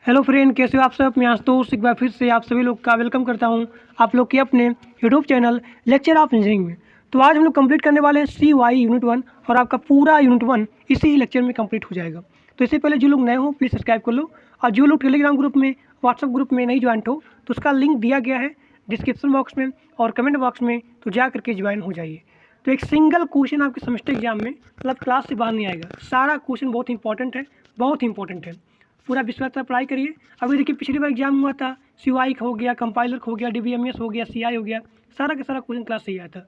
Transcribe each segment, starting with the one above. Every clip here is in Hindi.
हेलो फ्रेंड, कैसे हो आप सब। मैं आशुतोष एक बार फिर से आप सभी लोग का वेलकम करता हूं आप लोग के अपने YouTube channel lecture of engineering में। तो आज हम लोग कंप्लीट करने वाले हैं CY यूनिट 1 और आपका पूरा यूनिट 1 इसी लेक्चर में कंप्लीट हो जाएगा। तो इससे पहले जो लोग नए हो प्लीज़ सब्सक्राइब कर लो, और जो लोग टेलीग्राम ग्रुप में व्हाट्सअप ग्रुप में नहीं ज्वाइन हो तो उसका लिंक दिया गया है डिस्क्रिप्शन बॉक्स में और कमेंट बॉक्स में, तो जा करके ज्वाइन हो जाइए। तो एक सिंगल क्वेश्चन आपके सेमेस्टर एग्जाम में मतलब क्लास से बाहर नहीं आएगा। सारा क्वेश्चन बहुत इंपॉर्टेंट है, बहुत इंपॉर्टेंट है। पूरा विश्वास से अप्लाई करिए। अभी देखिए पिछली बार एग्जाम हुआ था, CY हो गया, कंपाइलर हो गया, DBMS हो गया, CI हो गया, सारा का सारा क्वेश्चन क्लास से ही आया था।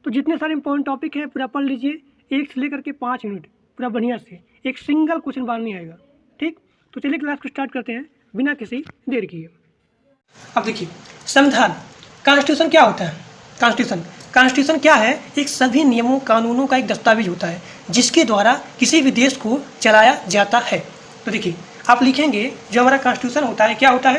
तो जितने सारे इंपॉर्टेंट टॉपिक हैं पूरा पढ़ लीजिए, 1 से लेकर के 5 यूनिट पूरा बढ़िया से, एक सिंगल क्वेश्चन बाहर नहीं आएगा। ठीक, तो चलिए क्लास को स्टार्ट करते हैं बिना किसी देर किए। अब देखिए संविधान, कॉन्स्टिट्यूशन क्या होता है। कॉन्स्टिट्यूशन क्या है? एक सभी नियमों कानूनों का एक दस्तावेज होता है जिसके द्वारा किसी भी देश को चलाया जाता है। तो देखिए आप लिखेंगे जो हमारा कॉन्स्टिट्यूशन होता है क्या होता है।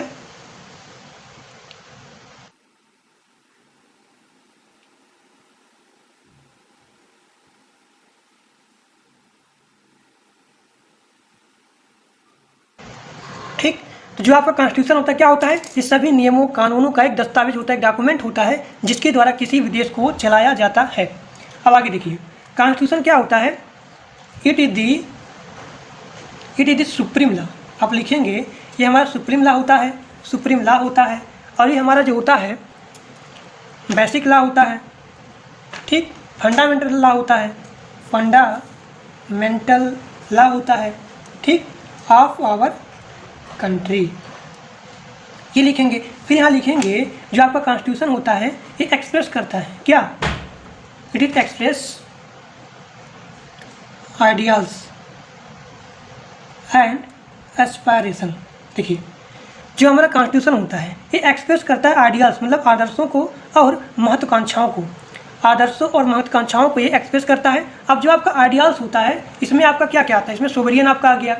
ठीक, तो जो आपका कॉन्स्टिट्यूशन होता है क्या होता है? ये सभी नियमों कानूनों का एक दस्तावेज होता है, एक डॉक्यूमेंट होता है जिसके द्वारा किसी भी देश को चलाया जाता है। अब आगे देखिए कॉन्स्टिट्यूशन क्या होता है। It is the supreme law. आप लिखेंगे ये हमारा सुप्रीम लॉ होता है, सुप्रीम लॉ होता है। और ये हमारा जो होता है बेसिक लॉ होता है। ठीक, फंडामेंटल लॉ होता है, फंडामेंटल लॉ होता है। ठीक, ऑफ आवर कंट्री, ये लिखेंगे। फिर यहाँ लिखेंगे जो आपका कॉन्स्टिट्यूशन होता है ये एक्सप्रेस करता है क्या? It is express ideals and aspiration. देखिए जो हमारा कॉन्स्टिट्यूशन होता है ये एक्सप्रेस करता है आइडियल्स मतलब आदर्शों को और महत्वाकांक्षाओं को, आदर्शों और महत्वाकांक्षाओं को ये एक्सप्रेस करता है। अब जो आपका आइडियल्स होता है इसमें आपका क्या क्या आता है? इसमें सोवरियन आपका आ गया।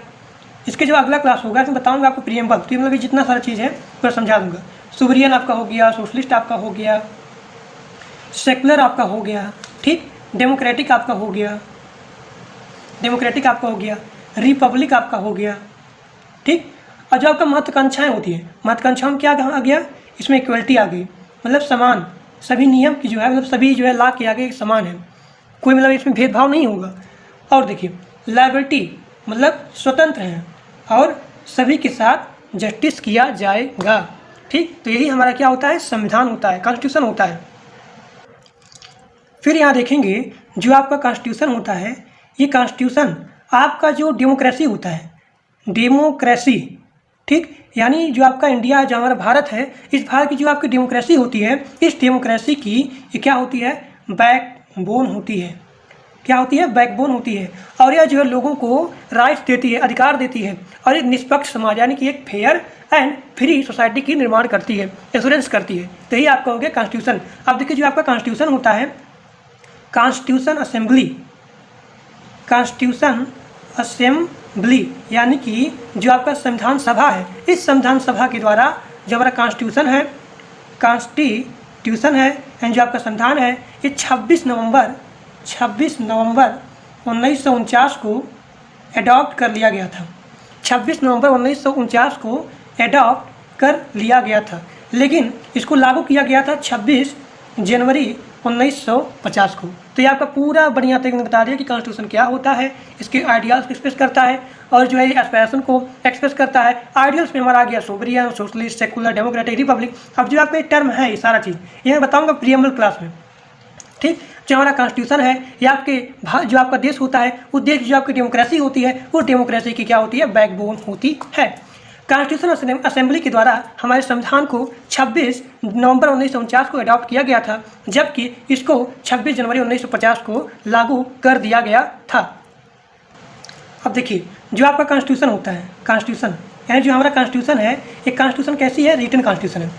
इसके जो अगला क्लास होगा इसमें बताऊंगा आपको प्रीएम्बल, तो मतलब जितना सारा चीज़ है पूरा समझा दूंगा। सोवरियन आपका हो गया, सोशलिस्ट आपका हो गया, सेकुलर आपका हो गया, ठीक, डेमोक्रेटिक आपका हो गया, रिपब्लिक आपका हो गया। ठीक, और जो आपका महत्वाकांक्षाएँ होती है, महत्वाकांक्षाओं में क्या आ गया? इसमें इक्वलिटी आ गई, मतलब समान, सभी नियम की जो है मतलब सभी जो है ला के आगे समान है, कोई मतलब इसमें भेदभाव नहीं होगा। और देखिए लायबिलिटी मतलब स्वतंत्र हैं और सभी के साथ जस्टिस किया जाएगा। ठीक, तो यही हमारा क्या होता है? संविधान होता है, कॉन्स्टिट्यूशन होता है। फिर यहाँ देखेंगे जो आपका कॉन्स्टिट्यूशन होता है ये कॉन्स्टिट्यूशन आपका जो डेमोक्रेसी होता है, डेमोक्रेसी, ठीक, यानी जो आपका इंडिया जो हमारा भारत है, इस भारत की जो आपकी डेमोक्रेसी होती है, इस डेमोक्रेसी की ये क्या होती है? बैकबोन होती है। क्या होती है? बैकबोन होती है। और यह जो है लोगों को राइट्स देती है, अधिकार देती है, और एक निष्पक्ष समाज यानी कि एक फेयर एंड फ्री सोसाइटी की निर्माण करती है, एश्योरेंस करती है। तो यही आपका हो गया कॉन्स्टिट्यूशन। अब देखिए जो आपका कॉन्स्टिट्यूशन होता है, कॉन्स्टिट्यूशन असेंबली यानी कि जो आपका संविधान सभा है, इस संविधान सभा के द्वारा जो हमारा कॉन्स्टिट्यूशन है एंड जो आपका संविधान है ये 26 नवंबर 1949 को एडॉप्ट कर लिया गया था। 26 नवंबर 1949 को एडॉप्ट कर लिया गया था, लेकिन इसको लागू किया गया था 26 जनवरी 1950 को। तो ये आपका पूरा बढ़िया तरीके से बता दिया कि कॉन्स्टिट्यूशन क्या होता है, इसके आइडियाल्स को एक्सप्रेस करता है और जो है एस्पिरेशन को एक्सप्रेस करता है। आइडियल्स में हमारा आ गया sovereign, socialist, secular, democratic, Republic. अब जो आपका टर्म है ये सारा चीज़ ये मैं बताऊँगा प्रीएम्बल क्लास में। ठीक, जो हमारा कॉन्स्टिट्यूशन है ये आपके जो आपका देश होता है वो देश जो आपकी डेमोक्रेसी होती है वो डेमोक्रेसी की क्या होती है? बैकबोन होती है। कॉन्स्टिट्यूशन असेंबली के द्वारा हमारे संविधान को 26 नवंबर 1949 को अडॉप्ट किया गया था, जबकि इसको 26 जनवरी 1950 को लागू कर दिया गया था। अब देखिए जो आपका कॉन्स्टिट्यूशन होता है, कॉन्स्टिट्यूशन यानी जो हमारा कॉन्स्टिट्यूशन है एक कॉन्स्टिट्यूशन कैसी है? रिटन कॉन्स्टिट्यूशन है।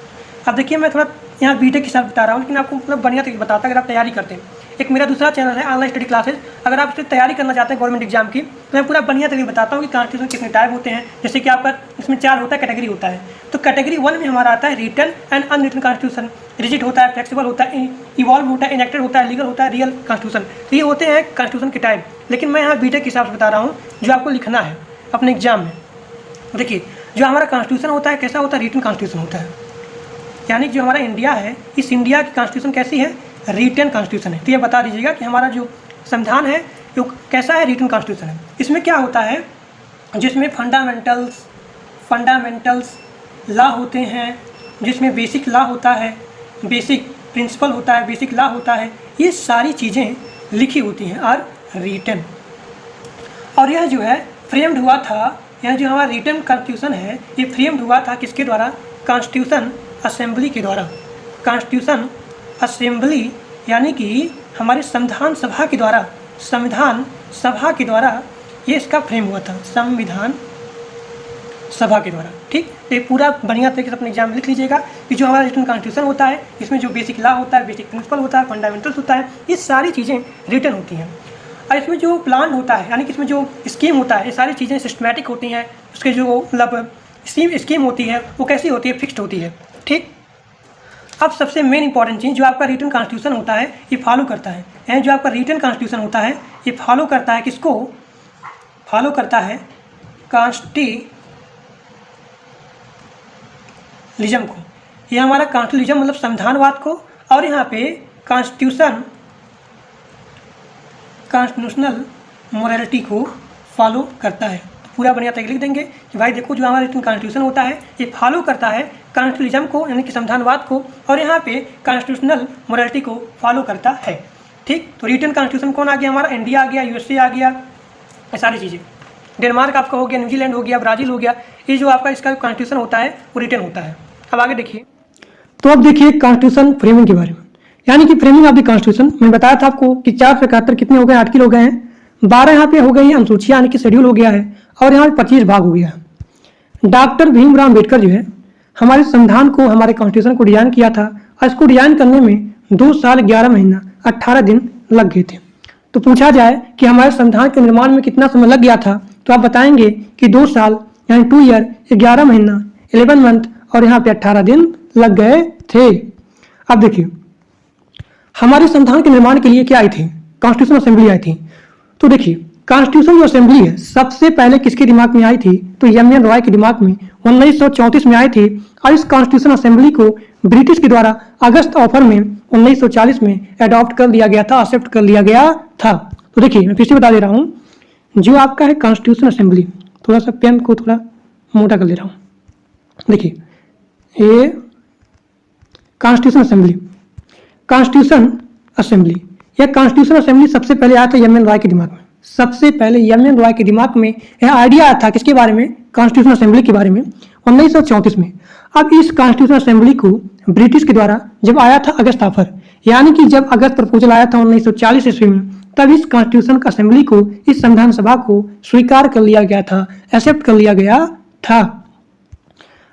अब देखिए मैं थोड़ा यहाँ बीटेक के साथ बता रहा हूँ, लेकिन आपको मतलब बढ़िया तरीके बताता अगर आप तैयारी करते हैं। एक मेरा दूसरा चैनल है ऑनलाइन स्टडी क्लासेस, अगर आप इससे तैयारी करना चाहते हैं गवर्नमेंट एग्जाम की, तो मैं पूरा बढ़िया तरीके बताता हूँ कि कॉन्स्टिट्यूशन कितने टाइप होते हैं। जैसे कि आपका इसमें 4 होता है, कैटेगरी होता है। तो कैटेगरी 1 में हमारा आता है written and unwritten constitution. Rigid होता है, फ्लेक्सिबल होता है, इवॉल्व होता है, इनेक्टेड होता है, लीगल होता है, रियल कॉन्स्टिट्यूशन। तो ये होते हैं कॉन्स्टिट्यूशन के टाइप, लेकिन मैं यहाँ बीटेक के हिसाब से बता रहा हूँ जो आपको लिखना है अपने एग्जाम में। देखिए जो हमारा कॉन्स्टिट्यूशन होता है कैसा होता है, रिटन कॉन्स्टिट्यूशन होता है। यानी कि जो हमारा इंडिया है, इस इंडिया की कॉन्स्टिट्यूशन कैसी है, रिटन कॉन्स्टिट्यूशन है। तो ये बता दीजिएगा कि हमारा जो संविधान है वो कैसा है, रिटन कॉन्स्टिट्यूशन है। इसमें क्या होता है, जिसमें फंडामेंटल्स लॉ होते हैं, जिसमें बेसिक लॉ होता है, बेसिक प्रिंसिपल होता है, बेसिक लॉ होता है, ये सारी चीज़ें लिखी होती हैं और रिटन। और यह जो है फ्रेम्ड हुआ था, यह जो हमारा रिटन कॉन्स्टिट्यूशन है ये फ्रेम्ड हुआ था किसके द्वारा, कॉन्स्टिट्यूशन असेंबली के द्वारा। कॉन्स्टिट्यूशन असेंबली यानी कि हमारे संविधान सभा के द्वारा, संविधान सभा के द्वारा ये इसका फ्रेम हुआ था, संविधान सभा के द्वारा। ठीक, तो ये पूरा बढ़िया तरीके से अपने एग्जाम में लिख लीजिएगा कि जो हमारा रिटन कॉन्स्टिट्यूशन होता है इसमें जो बेसिक लॉ होता है, बेसिक प्रिंसिपल होता है, फंडामेंटल्स होता है, ये सारी चीज़ें रिटन होती हैं। और इसमें जो प्लान होता है यानी कि इसमें जो स्कीम होता है, ये सारी चीज़ें सिस्टमैटिक होती हैं। उसके जो मतलब स्कीम होती है वो कैसी होती है, फिक्स्ड होती है। ठीक, अब सबसे मेन इंपॉर्टेंट चीज़, जो आपका रिटन कॉन्स्टिट्यूशन होता है ये फॉलो करता है, यानी जो आपका रिटन कॉन्स्टिट्यूशन होता है ये फॉलो करता है किसको, फॉलो करता है कॉन्स्टिट्यूशनलिज्म को। ये हमारा कॉन्स्टिट्यूशनलिज्म मतलब संविधानवाद को, और यहाँ पे कॉन्स्टिट्यूशनल मोरालिटी को फॉलो करता है। तो पूरा बढ़िया तरीके लिख देंगे कि भाई देखो जो हमारा रिटन कॉन्स्टिट्यूशन होता है ये फॉलो करता है कॉन्स्टिट्यूशनलिज्म को यानी कि संविधानवाद को, और यहाँ पे कॉन्स्टिट्यूशनल मोरालिटी को फॉलो करता है। ठीक, तो रिटन कॉन्स्टिट्यूशन कौन आ गया हमारा, इंडिया आ गया, यूएसए आ गया, ये सारी चीज़ें, डेनमार्क आपका हो गया, न्यूजीलैंड हो गया, ब्राज़ील हो गया, ये जो आपका इसका कॉन्स्टिट्यूशन होता है वो रिटन होता है। अब आगे देखिए, तो अब देखिए कॉन्स्टिट्यूशन फ्रेमिंग के बारे में, यानी कि फ्रेमिंग ऑफ द कॉन्स्टिट्यूशन। मैं बताया था आपको कि 471 कितने हो गए, आर्टिकल हो गए हैं, 12 यहाँ पे हो गई अनुसूचियाँ यानी कि शेड्यूल हो गया है, और यहाँ पे 25 भाग हो गया है। डॉक्टर भीमराव अम्बेडकर जो है हमारे संविधान को, हमारे कॉन्स्टिट्यूशन को डिजाइन किया था, और इसको डिजाइन करने में 2 साल 11 महीना 18 दिन लग गए थे। तो पूछा जाए कि हमारे संविधान के निर्माण में कितना समय लग गया था, तो आप बताएंगे कि 2 साल यानी 2 ईयर 11 महीना 11 मंथ और यहाँ पे 18 दिन लग गए थे। अब देखिए हमारे संविधान के निर्माण के लिए क्या आई थी, कॉन्स्टिट्यूशन असेंबली आई थी। तो देखिए कॉन्स्टिट्यूशन जो असेंबली है सबसे पहले किसके दिमाग में आई थी, तो एम.एन. रॉय के दिमाग में 1934 में आई थी, और इस कॉन्स्टिट्यूशन असेंबली को ब्रिटिश के द्वारा अगस्त ऑफर में 1940 में अडॉप्ट कर लिया गया था, एक्सेप्ट कर लिया गया था। तो देखिए मैं फिर से बता दे रहा हूँ, जो आपका है कॉन्स्टिट्यूशन असेंबली, थोड़ा सा पेन को थोड़ा मोटा कर दे रहा हूँ। देखिए ये कॉन्स्टिट्यूशन असेंबली, कॉन्स्टिट्यूशन असेंबली, यह कॉन्स्टिट्यूशन असेंबली सबसे पहले आया था एम.एन. रॉय के दिमाग में। सबसे पहले एम.एन. रॉय के दिमाग में यह आइडिया आया था किसके बारे में, कॉन्स्टिट्यूशन असेंबली के बारे में, 1934 में। अब इस कॉन्स्टिट्यूशन असेंबली को ब्रिटिश के द्वारा जब आया था अगस्त ऑफर, यानी कि जब अगस्त प्रपोजल आया था 1940 ईस्वी में, तब इस कॉन्स्टिट्यूशन असेंबली को, इस संविधान सभा को स्वीकार कर लिया गया था, एक्सेप्ट कर लिया गया था।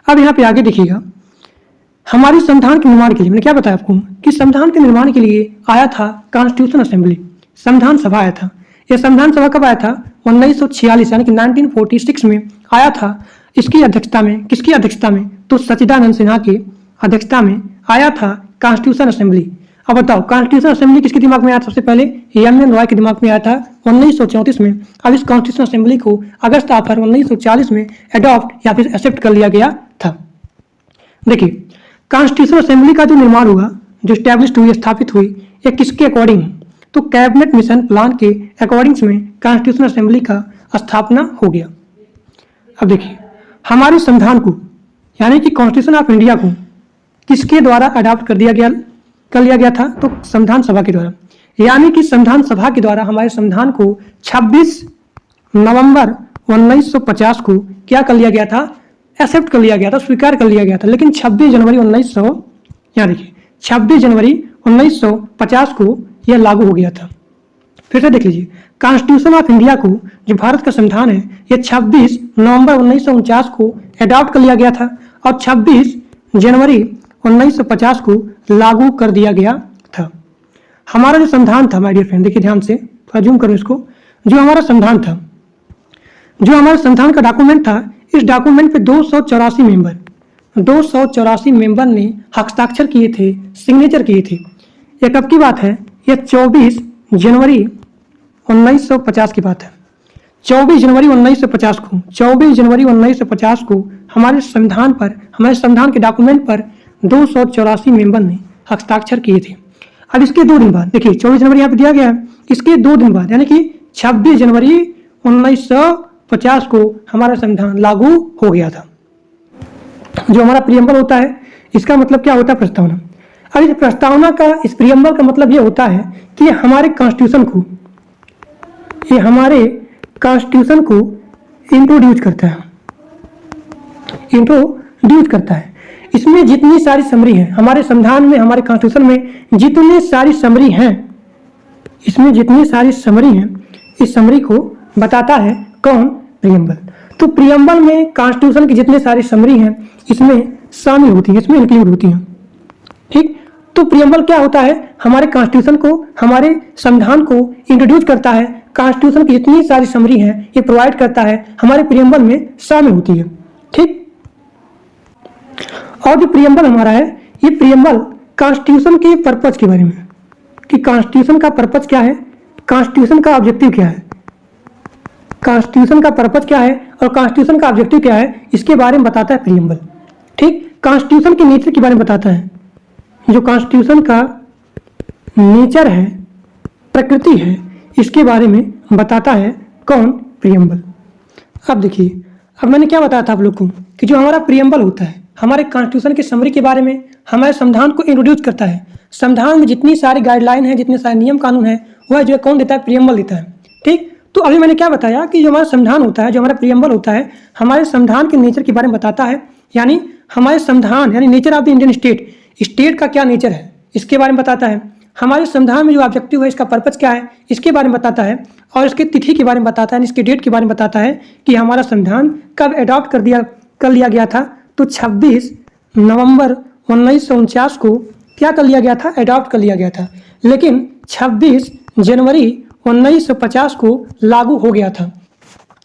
अब यहाँ पे आगे देखिएगा, हमारे संविधान के निर्माण के लिए मैंने क्या बताया आपको कि संविधान के निर्माण के लिए आया था कॉन्स्टिट्यूशन असेंबली, संविधान सभा आया था। यह संविधान सभा कब आया था, 1946 यानी कि 1946 में आया था। इसकी अध्यक्षता में, किसकी अध्यक्षता में, तो सच्चिदानंद सिन्हा की अध्यक्षता में आया था कॉन्स्टिट्यूशन असेंबली। अब बताओ कॉन्स्टिट्यूशन असेंबली किसके दिमाग में आया था, सबसे पहले एम.एन. रॉय के दिमाग में आया था 1934 में। अब इस कॉन्स्टिट्यूशन असेंबली को अगस्त ऑफर 1940 में अडॉप्ट या फिर एक्सेप्ट कर लिया गया था। देखिए कॉन्स्टिट्यूशन असेंबली का जो निर्माण हुआ, जो स्टैब्लिश्ड हुई, स्थापित हुई, ये किसके अकॉर्डिंग, तो कैबिनेट मिशन प्लान के अकॉर्डिंग्स में कॉन्स्टिट्यूशन असेंबली का स्थापना हो गया। अब देखिए हमारे संविधान को यानी कि कॉन्स्टिट्यूशन ऑफ इंडिया को किसके द्वारा अडॉप्ट कर लिया गया था, तो संविधान सभा के द्वारा। यानी कि संविधान सभा के द्वारा हमारे संविधान को 26 नवंबर 1950 को क्या कर लिया गया था, एक्सेप्ट कर लिया गया था, स्वीकार कर लिया गया था। लेकिन 26 जनवरी 1950 को यह लागू हो गया था। फिर से देख लीजिए, कॉन्स्टिट्यूशन ऑफ इंडिया को, जो भारत का संविधान है, यह 26 नवंबर 1949 को अडॉप्ट कर लिया गया था, और 26 जनवरी 1950 को लागू कर दिया गया था। हमारा जो संविधान था माय डियर फ्रेंड, देखिए ध्यान से, थोड़ा जूम करूँ इसको, जो हमारा संविधान था, जो हमारे संविधान का डॉक्यूमेंट था, इस डॉक्यूमेंट पे 284 मेंबर ने हस्ताक्षर किए थे, सिग्नेचर किए थे। यह कब की बात है, यह 24 जनवरी 1950 की बात है। 24 जनवरी 1950 को हमारे संविधान के डॉक्यूमेंट पर 284 मेंबर ने हस्ताक्षर किए थे। अब इसके 2 दिन बाद देखिए 24 जनवरी यहाँ पे दिया गया है, इसके 2 दिन बाद यानी कि 26 जनवरी 1950 को हमारा संविधान लागू हो गया था। जो हमारा प्रियम्बल होता है इसका मतलब क्या होता है? प्रस्तावना। अब इस प्रस्तावना का, इस प्रियम्बल का मतलब ये होता है कि हमारे कॉन्स्टिट्यूशन को इंट्रोड्यूस करता है। इसमें जितनी सारी समरी है हमारे संविधान में, हमारे कॉन्स्टिट्यूशन में जितनी सारी समरी हैं, इसमें जितनी सारी समरी हैं, इस समरी को बताता है कौन? प्रियम्बल। तो प्रियम्बल में कॉन्स्टिट्यूशन की जितनी सारी समरी हैं इसमें शामिल होती है, इसमें इंक्लूड होती हैं। ठीक, तो प्रियम्बल क्या होता है? हमारे कॉन्स्टिट्यूशन को, हमारे संविधान को इंट्रोड्यूस करता है। कॉन्स्टिट्यूशन की जितनी सारी समरी हैं ये प्रोवाइड करता है, हमारे प्रियम्बल में शामिल होती है। ठीक, और जो प्रियम्बल हमारा है, ये प्रियम्बल कॉन्स्टिट्यूशन के पर्पज के बारे में, कि कॉन्स्टिट्यूशन का पर्पज क्या है, कॉन्स्टिट्यूशन का ऑब्जेक्टिव क्या है, कॉन्स्टिट्यूशन का पर्पज क्या है और कॉन्स्टिट्यूशन का ऑब्जेक्टिव क्या है, इसके बारे में बताता है प्रियम्बल। ठीक, कॉन्स्टिट्यूशन के नेचर के बारे में बताता है। जो कॉन्स्टिट्यूशन का नेचर है, प्रकृति है, इसके बारे में बताता है कौन? प्रियम्बल। अब देखिए, अब मैंने क्या बताया था आप लोग को कि जो हमारा प्रियम्बल होता है हमारे कॉन्स्टिट्यूशन की समरी के बारे में, हमारे संविधान को इंट्रोड्यूस करता है। संविधान में जितनी सारी गाइडलाइन है, जितने सारे नियम कानून है, वह जो कौन देता है? प्रियम्बल देता है। ठीक, तो अभी मैंने क्या बताया कि जो हमारा संविधान होता है, जो हमारा प्रियम्बल होता है, हमारे संविधान के नेचर के बारे में बताता है। यानी हमारे संविधान, यानी nature of the Indian state का क्या नेचर है, इसके बारे में बताता है। हमारे संविधान में जो ऑब्जेक्टिव है, इसका पर्पज क्या है, इसके बारे में बताता है। और इसके तिथि के बारे में बताता है, इसके डेट के बारे में बताता है कि हमारा संविधान कब अडॉप्ट कर लिया गया था। तो 26 नवंबर 1949 को क्या कर लिया गया था? अडॉप्ट कर लिया गया था। लेकिन 26 जनवरी 1950 को लागू हो गया था।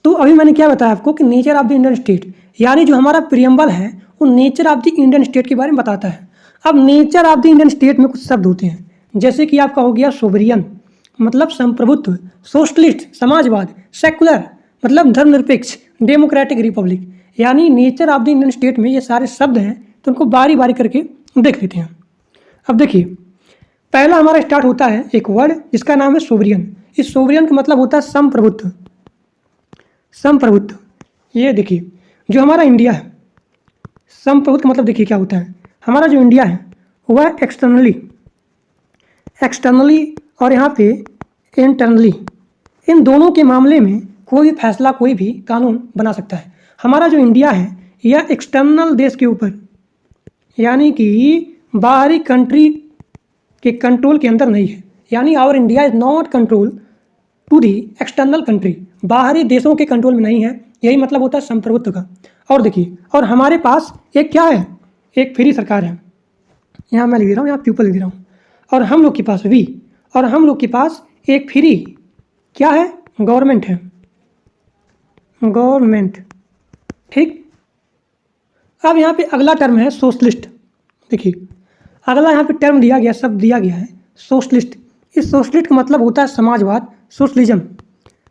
तो अभी मैंने क्या बताया आपको कि nature of the Indian state, यानी जो हमारा प्रियम्बल है वो nature of the Indian state के बारे में बताता है। अब nature of the Indian state में कुछ शब्द होते हैं, जैसे कि आपका हो गया सोवरियन मतलब संप्रभुत्व, सोशलिस्ट समाजवाद, सेकुलर मतलब धर्मनिरपेक्ष, डेमोक्रेटिक रिपब्लिक। यानी nature of the Indian state में ये सारे शब्द हैं, तो उनको बारी बारी करके देख लेते हैं। अब देखिए, पहला हमारा स्टार्ट होता है एक वर्ड जिसका नाम है सोवरियन। इस सोवरियन का मतलब होता है संप्रभुत्व। ये देखिए, जो हमारा इंडिया है, संप्रभुत्व मतलब देखिए क्या होता है। हमारा जो इंडिया है वह एक्सटर्नली और यहाँ पे इंटरनली, इन दोनों के मामले में कोई भी फैसला, कोई भी कानून बना सकता है। हमारा जो इंडिया है यह एक्सटर्नल देश के ऊपर, यानी कि बाहरी कंट्री के कंट्रोल के अंदर नहीं है। यानी our India is not control to the external country, बाहरी देशों के कंट्रोल में नहीं है। यही मतलब होता है संप्रभुत्व का। और देखिए, और हमारे पास एक क्या है? एक फ्री सरकार है। यहाँ मैं लिख दे रहा हूँ, यहाँ पीपल लिख दे रहा हूँ। और हम लोग के पास और हम लोग के पास एक फ्री क्या है? गवर्नमेंट है, गवर्नमेंट। ठीक, अब यहाँ पे अगला टर्म है सोशलिस्ट। देखिए, अगला यहाँ पे टर्म दिया गया, शब्द दिया गया है सोशलिस्ट। इस सोशलिस्ट का मतलब होता है समाजवाद, सोशलिज्म,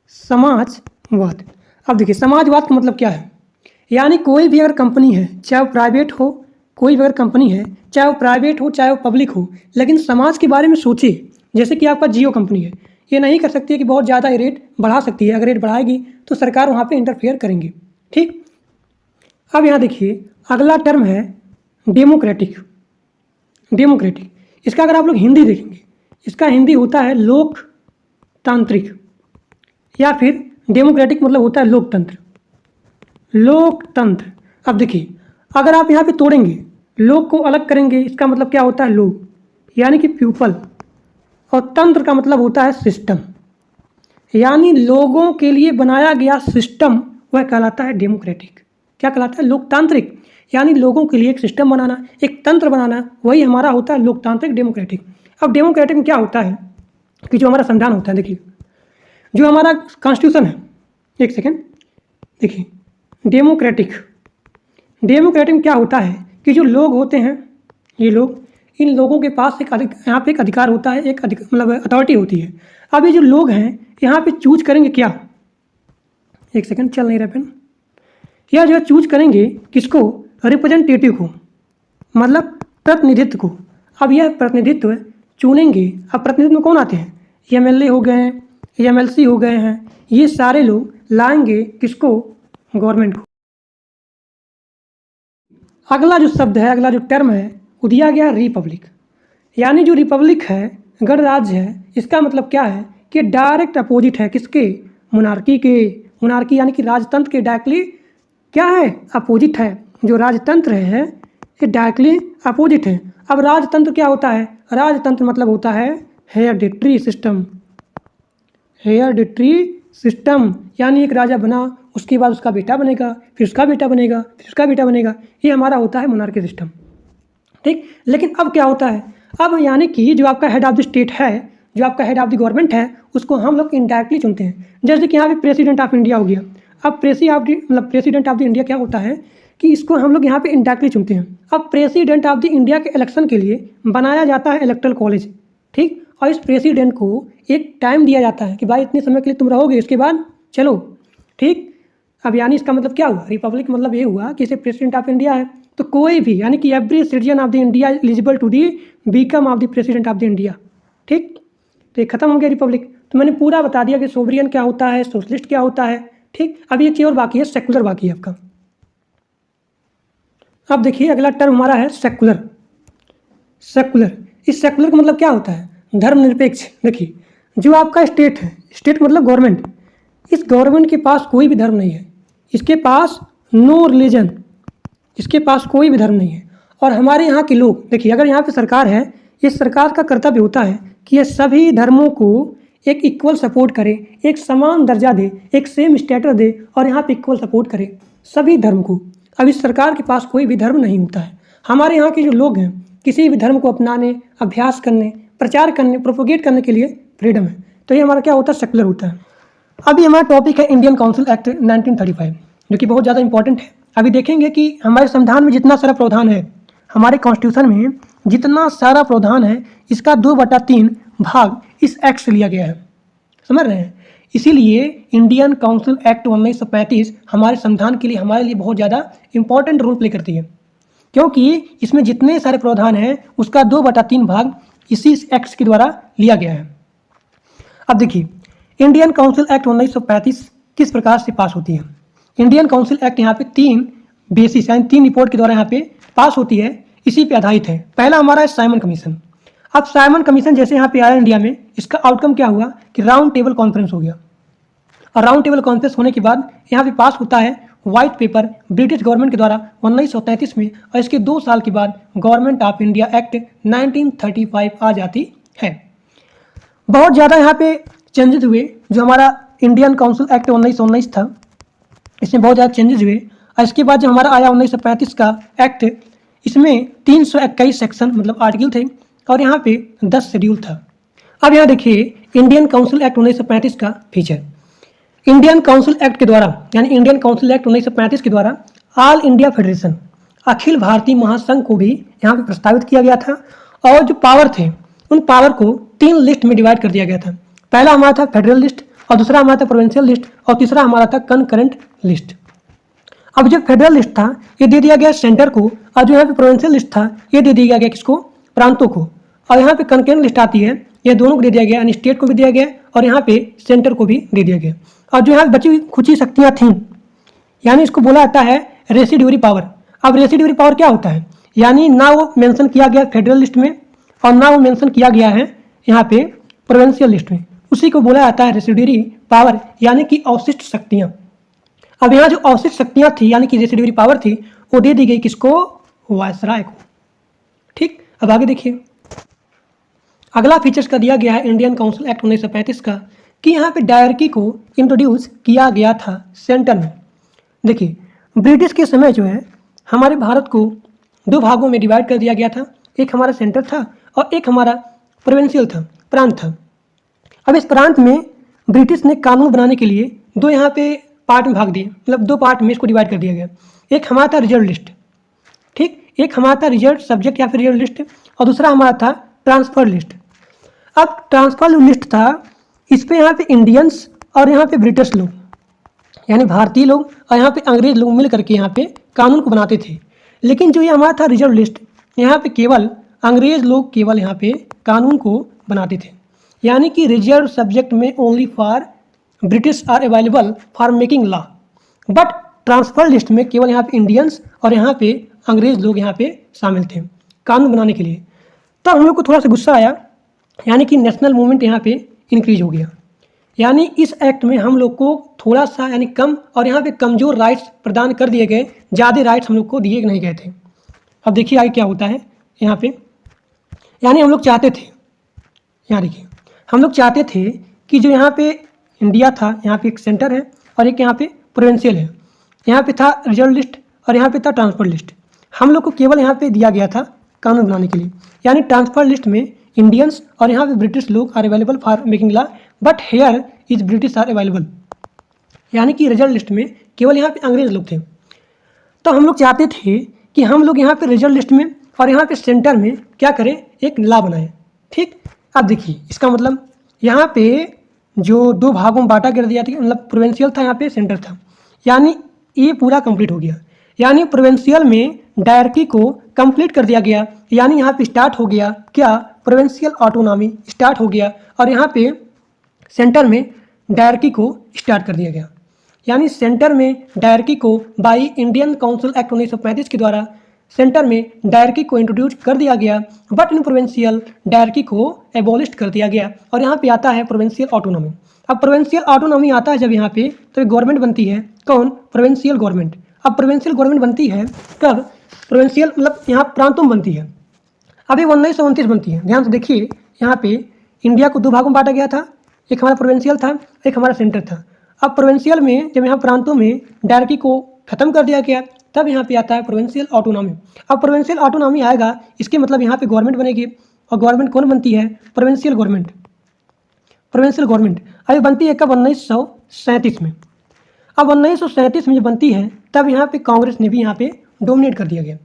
समाजवाद। अब देखिए, समाजवाद का मतलब क्या है? यानी कोई भी अगर कंपनी है, चाहे वो प्राइवेट हो, कोई भी अगर कंपनी है, चाहे वो प्राइवेट हो चाहे वो पब्लिक हो, लेकिन समाज के बारे में सोचे। जैसे कि आपका जियो कंपनी है, ये नहीं कर सकती है कि बहुत ज़्यादा रेट बढ़ा सकती है। अगर रेट बढ़ाएगी तो सरकार वहाँ पे इंटरफेयर करेंगे। ठीक, अब यहाँ देखिए, अगला टर्म है डेमोक्रेटिक। इसका अगर आप लोग हिंदी देखेंगे, इसका हिंदी होता है लोकतांत्रिक, या फिर डेमोक्रेटिक मतलब होता है लोकतंत्र। अब देखिए, अगर आप यहाँ पे तोड़ेंगे, लोग को अलग करेंगे, इसका मतलब क्या होता है? लोग, यानी कि पीपल। और तंत्र का मतलब होता है सिस्टम, यानी लोगों के लिए बनाया गया सिस्टम, वह कहलाता है डेमोक्रेटिक। क्या कहलाता है? लोकतांत्रिक। यानी लोगों के लिए एक सिस्टम बनाना, एक तंत्र बनाना, वही हमारा होता है लोकतांत्रिक, डेमोक्रेटिक। अब डेमोक्रेटिक में क्या होता है कि जो हमारा संविधान होता है, देखिए जो हमारा कॉन्स्टिट्यूशन है, एक सेकेंड, देखिए डेमोक्रेटिक में क्या होता है कि जो लोग होते हैं, ये लोग, इन लोगों के पास यहाँ पे एक अधिकार होता है, मतलब अथॉरिटी होती है। अब ये जो लोग हैं यहाँ पे चूज करेंगे क्या, एक सेकंड, चल नहीं रहा पेन, या जो है चूज करेंगे किसको, रिप्रेजेंटेटिव को, मतलब प्रतिनिधित्व को। अब यह प्रतिनिधित्व चुनेंगे। अब प्रतिनिधित्व में कौन आते हैं, एमएलए हो गए हैं, एमएलसी हो गए हैं, ये सारे लोग लाएंगे किसको, गवर्नमेंट को। अगला जो शब्द है, अगला जो टर्म है वो दिया गया रिपब्लिक। यानी जो रिपब्लिक है, गणराज्य है, इसका मतलब क्या है कि डायरेक्ट अपोजिट है किसके, मोनार्की के। मोनार्की यानी कि राजतंत्र के डायरेक्टली क्या है, अपोजिट है। जो राजतंत्र है ये डायरेक्टली अपोजिट है। अब राजतंत्र क्या होता है, राजतंत्र मतलब होता है हेरिडिटरी सिस्टम। हेरिडिटरी सिस्टम यानी एक राजा बना, उसके बाद उसका बेटा बनेगा, फिर उसका बेटा बनेगा, फिर उसका बेटा बनेगा, ये हमारा होता है मोनार्की सिस्टम। ठीक, लेकिन अब क्या होता है, अब यानी कि जो आपका हेड ऑफ द स्टेट है, जो आपका हेड ऑफ द गवर्नमेंट है, उसको हम लोग इनडायरेक्टली चुनते हैं। जैसे कि यहाँ पे प्रेसिडेंट ऑफ इंडिया हो गया। अब प्रेसिडेंट ऑफ द इंडिया क्या होता है कि इसको हम लोग यहाँ पे इनडायरेक्टली चुनते हैं। अब प्रेसिडेंट ऑफ द इंडिया के इलेक्शन के लिए बनाया जाता है इलेक्टोरल कॉलेज। ठीक, और इस प्रेसिडेंट को एक टाइम दिया जाता है कि भाई इतने समय के लिए तुम रहोगे, इसके बाद चलो। ठीक, अब यानी इसका मतलब क्या हुआ, रिपब्लिक मतलब ये हुआ कि इसे प्रेसिडेंट ऑफ इंडिया है तो कोई भी, यानी कि every citizen of the India eligible to the become of the president of the India. ठीक, तो ये खत्म हो गया रिपब्लिक। तो मैंने पूरा बता दिया कि सोवरियन क्या होता है, सोशलिस्ट क्या होता है। ठीक, अब ये चीज़ और बाकी है, सेकुलर बाकी है आपका। अब देखिए अगला टर्म हमारा है सेकुलर। सेकुलर, इस सेकुलर का मतलब क्या होता है, धर्मनिरपेक्ष। देखिए जो आपका स्टेट है, स्टेट मतलब गवर्नमेंट, इस गवर्नमेंट के पास कोई भी धर्म नहीं है, इसके पास नो रिलीजन, इसके पास कोई भी धर्म नहीं है। और हमारे यहाँ के लोग, देखिए अगर यहाँ पे सरकार है, इस सरकार का कर्तव्य होता है कि ये सभी धर्मों को एक इक्वल सपोर्ट करे, एक समान दर्जा दे, एक सेम स्टेटस दे, और यहाँ पे इक्वल सपोर्ट करे सभी धर्म को। अब इस सरकार के पास कोई भी धर्म नहीं होता है। हमारे यहाँ के जो लोग हैं, किसी भी धर्म को अपनाने, अभ्यास करने, प्रचार करने, प्रोपोगेट करने के लिए फ्रीडम है। तो ये हमारा क्या होता है, सेकुलर होता है। अभी हमारा टॉपिक है इंडियन काउंसिल एक्ट 1935, जो कि बहुत ज़्यादा इंपॉर्टेंट है। अभी देखेंगे कि हमारे संविधान में जितना सारा प्रावधान है, हमारे कॉन्स्टिट्यूशन में जितना सारा प्रावधान है, इसका 2/3 भाग इस एक्ट से लिया गया है। समझ रहे हैं, इसीलिए इंडियन काउंसिल एक्ट 1935 हमारे संविधान के लिए, हमारे लिए बहुत ज़्यादा इंपॉर्टेंट रोल प्ले करती है, क्योंकि इसमें जितने सारे प्रावधान हैं उसका 2/3 भाग इसी एक्ट के द्वारा लिया गया है। अब देखिए इंडियन काउंसिल एक्ट 1935 किस प्रकार से पास होती है। इंडियन काउंसिल एक्ट यहाँ पे 3 बेसिस यानी 3 रिपोर्ट के द्वारा यहाँ पे पास होती है, इसी पे आधारित है। पहला हमारा है साइमन कमीशन। अब साइमन कमीशन जैसे यहाँ पे आया इंडिया में, इसका आउटकम क्या हुआ कि राउंड टेबल कॉन्फ्रेंस हो गया। और राउंड टेबल कॉन्फ्रेंस होने के बाद यहाँ पे पास होता है व्हाइट पेपर ब्रिटिश गवर्नमेंट के द्वारा 1933 में, और इसके 2 साल के बाद गवर्नमेंट ऑफ इंडिया एक्ट 1935 आ जाती है। बहुत ज़्यादा यहाँ पे चेंजेस हुए। जो हमारा इंडियन काउंसिल एक्ट 1919 था, इसमें बहुत ज़्यादा चेंजेस हुए। और इसके बाद जो हमारा आया 1935 का एक्ट, इसमें 321 सेक्शन मतलब आर्टिकल थे, और यहाँ पे 10 शेड्यूल था। अब यहाँ देखिए इंडियन काउंसिल एक्ट 1935 का फीचर। इंडियन काउंसिल एक्ट के द्वारा, यानी इंडियन काउंसिल एक्ट 1935 के द्वारा all India federation, Akhil Bharatiya महासंघ को भी यहाँ पे प्रस्तावित किया गया था। और जो पावर थे, उन पावर को 3 लिस्ट में डिवाइड कर दिया गया था। पहला हमारा था फेडरल लिस्ट, और दूसरा हमारा था प्रोविंशियल लिस्ट, और तीसरा हमारा था कंकरेंट लिस्ट। अब जो फेडरल लिस्ट था ये दे दिया गया सेंटर को, और जो यहाँ पे प्रोविंशियल लिस्ट था ये दे दिया गया किसको, प्रांतों को। और यहाँ पे कंकरेंट लिस्ट आती है, ये दोनों को दे दिया गया, यानी स्टेट को भी दिया गया और यहाँ पे सेंटर को भी दे दिया गया। और जो यहाँ बची हुई कुछ ही शक्तियाँ थीं, यानी इसको बोला जाता है रेसिड्यूरी पावर। अब रेसिड्यूरी पावर क्या होता है, यानी ना वो मेंशन किया गया फेडरल लिस्ट में, और ना वो मेंशन किया गया है यहाँ पे प्रोविंशियल लिस्ट में, उसी को बोला जाता है रेसिड्यूरी पावर, यानी कि अवशिष्ट शक्तियाँ। अब यहाँ जो अवशिष्ट शक्तियाँ थी, यानी कि रेसिड्यूरी पावर थी, वो दे दी गई किसको, वायसराय को। ठीक, अब आगे देखिए अगला फीचर्स का दिया गया है इंडियन काउंसिल एक्ट 1935 का, कि यहाँ पे डायरकी को इंट्रोड्यूस किया गया था सेंटर में। देखिए ब्रिटिश के समय जो है हमारे भारत को 2 भागों में डिवाइड कर दिया गया था। एक हमारा सेंटर था और एक हमारा प्रोविंशियल था, प्रांत था। अब इस प्रांत में ब्रिटिश ने कानून बनाने के लिए 2 यहाँ पे पार्ट में भाग दिए, मतलब 2 पार्ट में इसको डिवाइड कर दिया गया। एक हमारा था रिजर्व लिस्ट, ठीक, एक हमारा था रिजर्व सब्जेक्ट या फिर रिजर्व लिस्ट, और दूसरा हमारा था ट्रांसफर लिस्ट। अब ट्रांसफर लिस्ट था, इस पे यहाँ पे इंडियंस और यहाँ पे ब्रिटिश लोग, यानी भारतीय लोग और यहाँ पे अंग्रेज लोग मिल करके यहाँ पे कानून को बनाते थे। लेकिन जो ये हमारा था रिजर्व लिस्ट, यहाँ पे केवल अंग्रेज लोग केवल यहाँ पे कानून को बनाते थे। यानी कि रिजर्व सब्जेक्ट में only for British are available for making law, but transfer list में केवल यहाँ पे इंडियंस और यहाँ पे अंग्रेज लोग यहाँ पे शामिल थे कानून बनाने के लिए। तब हम लोग को थोड़ा सा गुस्सा आया, यानी कि नेशनल मूवमेंट यहाँ पे इंक्रीज हो गया। यानी इस एक्ट में हम लोग को थोड़ा सा यानी कम और यहाँ पे कमज़ोर राइट्स प्रदान कर दिए गए, ज़्यादा राइट्स हम लोग को दिए नहीं गए थे। अब देखिए आगे क्या होता है यहाँ पे। यानी हम लोग चाहते थे, यहाँ देखिए हम लोग चाहते थे कि जो यहाँ पे इंडिया था, यहाँ पे एक सेंटर है और एक यहाँ पे प्रोविंशियल है। यहाँ पे था रिजर्व लिस्ट और यहाँ पे था ट्रांसफर लिस्ट। हम लोग को केवल यहाँ पे दिया गया था कानून बनाने के लिए। यानी ट्रांसफर लिस्ट में इंडियंस और यहाँ पे ब्रिटिश लोग are available for making law, but here is British are available. यानी कि रिजर्व लिस्ट में केवल यहाँ पे अंग्रेज लोग थे। तो हम लोग चाहते थे कि हम लोग यहाँ पे रिजर्व लिस्ट में और यहाँ पे सेंटर में क्या करें, एक लॉ बनाए। ठीक, अब देखिए इसका मतलब यहाँ पे जो दो भागों में बांटा कर दिया था, मतलब प्रोविंशियल था, यहाँ पे सेंटर था। यानी ये पूरा कंप्लीट हो गया। यानी प्रोविंशियल में डायरकी को कंप्लीट कर दिया गया। यानी यहाँ पे स्टार्ट हो गया क्या, प्रोविंशियल ऑटोनॉमी स्टार्ट हो गया और यहाँ पे सेंटर में डायरकी को स्टार्ट कर दिया गया। यानी सेंटर में डायरकी को बाई इंडियन काउंसिल एक्ट 1935 के द्वारा सेंटर में डायरकी को इंट्रोड्यूस कर दिया गया, बट इन प्रोविंशियल डायरकी को एबॉलिश कर दिया गया और यहाँ पे आता है प्रोविंशियल ऑटोनॉमी। अब प्रोविंशियल ऑटोनॉमी आता है जब यहाँ पे तो गवर्नमेंट बनती है, कौन, प्रोविंशियल गवर्नमेंट। अब प्रोविंशियल गवर्नमेंट बनती है कब, प्रोविंशियल मतलब यहाँ प्रांतों में बनती है। अभी 1929 बनती है। ध्यान से देखिए, यहाँ पे इंडिया को दो भागों में बांटा गया था, एक हमारा प्रोविंशियल था, एक हमारा सेंटर था। अब प्रोविंशियल में जब यहाँ प्रांतों में डायरकी को खत्म कर दिया गया, तब यहाँ पे आता है प्रोविंशियल ऑटोनॉमी। अब प्रोविंशियल ऑटोनॉमी आएगा, इसके मतलब यहाँ पे गवर्नमेंट बनेगी और गवर्नमेंट कौन बनती है, प्रोविंशियल गवर्नमेंट। प्रोविंशियल गवर्नमेंट अभी बनती है कब, 1937 में। अब 1937 में जब बनती है तब यहाँ पे कांग्रेस ने भी यहाँ पे डोमिनेट कर दिया गया।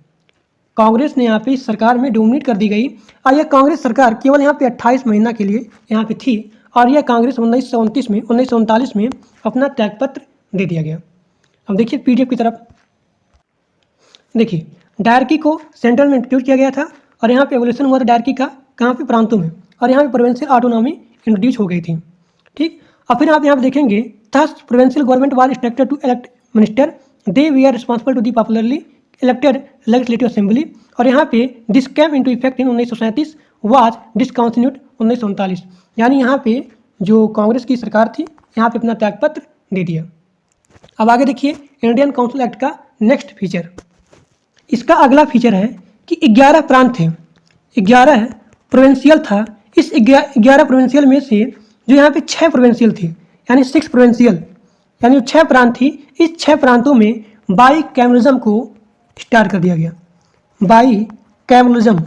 कांग्रेस ने यहाँ पे इस सरकार में डोमिनेट कर दी गई और यह कांग्रेस सरकार केवल यहाँ पे 28 महीना के लिए यहाँ पे थी और यह कांग्रेस 1939 में अपना त्यागपत्र दे दिया गया। अब देखिए पीडीएफ की तरफ देखिए, डायरकी को सेंट्रल में इंट्रोड्यूस किया गया था और यहाँ पे एवोल्यूशन हुआ था डायरकी का, कहाँ पे, प्रांतों में, और यहाँ पे प्रोविंशियल ऑटोनॉमी इंट्रोड्यूस हो गई थी। ठीक, और फिर आप यहाँ पे देखेंगे, thus provincial government was instructed to elect minister, they we are responsible to the popularly elected legislative assembly. और यहाँ पे this came into effect in 1937 was discontinued 1939। यानी यहाँ पे जो कांग्रेस की सरकार थी यहाँ पे अपना त्यागपत्र दे दिया। अब आगे देखिए इंडियन काउंसिल एक्ट का नेक्स्ट फीचर। इसका अगला फीचर है कि 11 प्रांत थे, 11 प्रोविंशियल था। इस 11 प्रोविंशियल में से जो यहाँ पे 6 प्रोविंशियल थी, यानी 6 प्रोविंशियल, यानी 6 प्रांत थी, इस 6 प्रांतों में बाई कैमलिज्म को स्टार्ट कर दिया गया। बाई कैमलिज्म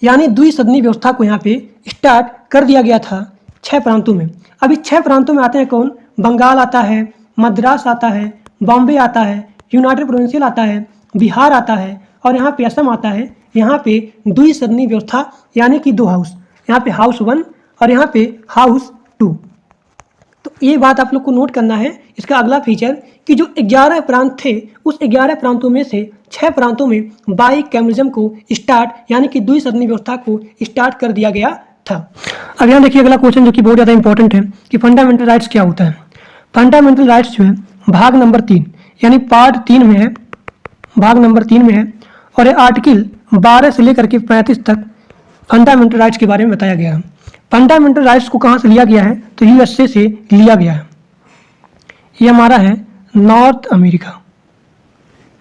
यानी द्विसदनी व्यवस्था को यहाँ पे स्टार्ट कर दिया गया था 6 प्रांतों में। अब इस 6 प्रांतों में आते हैं कौन, बंगाल आता है, मद्रास आता है, बॉम्बे आता है, यूनाइटेड प्रोविंशियल आता है, बिहार आता है और यहाँ पे असम आता है। यहाँ पे द्विसदनी व्यवस्था यानी कि 2 हाउस, यहाँ पे हाउस 1 और यहाँ पे हाउस 2। तो ये बात आप लोग को नोट करना है। इसका अगला फीचर कि जो 11 प्रांत थे उस 11 प्रांतों में से 6 प्रांतों में बाई कैमलिज्म को स्टार्ट यानी कि द्विसदनी व्यवस्था को स्टार्ट कर दिया गया था। अब यहाँ देखिए अगला क्वेश्चन जो कि बहुत ज़्यादा इंपॉर्टेंट है कि फंडामेंटल राइट्स क्या होता है। फंडामेंटल राइट्स जो है भाग नंबर 3 यानी पार्ट 3 में है, भाग नंबर 3 में है और ये आर्टिकल 12 से लेकर के 35 तक फंडामेंटल राइट्स के बारे में बताया गया है। फंडामेंटल राइट्स को कहाँ से लिया गया है, तो यूएसए से लिया गया है। ये हमारा है नॉर्थ अमेरिका,